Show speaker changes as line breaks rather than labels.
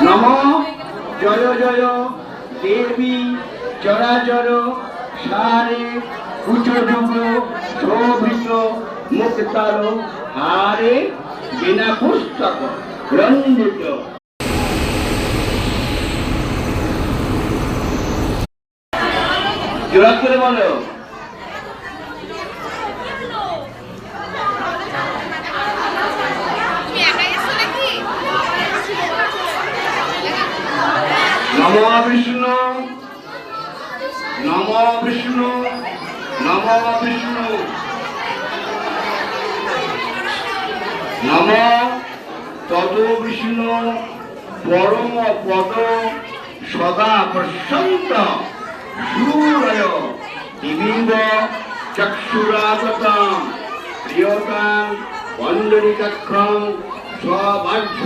নম জয় জয় দেবী চরাচর সারে কুচযুগ শোভিত মুক্তার হারে বিনা পুস্তক রঞ্জিত। জোড়া করে বলো। নম বিষ্ণু নম বিষ্ণু নম বিষ্ণু নম তদ বিষ্ণু পরম পদ সদা প্রশান্ত সুরয় দিবিব চক্ষুরাগতম প্রিয়তাম পণ্ডরিকাক্ষম স্ববাহ্য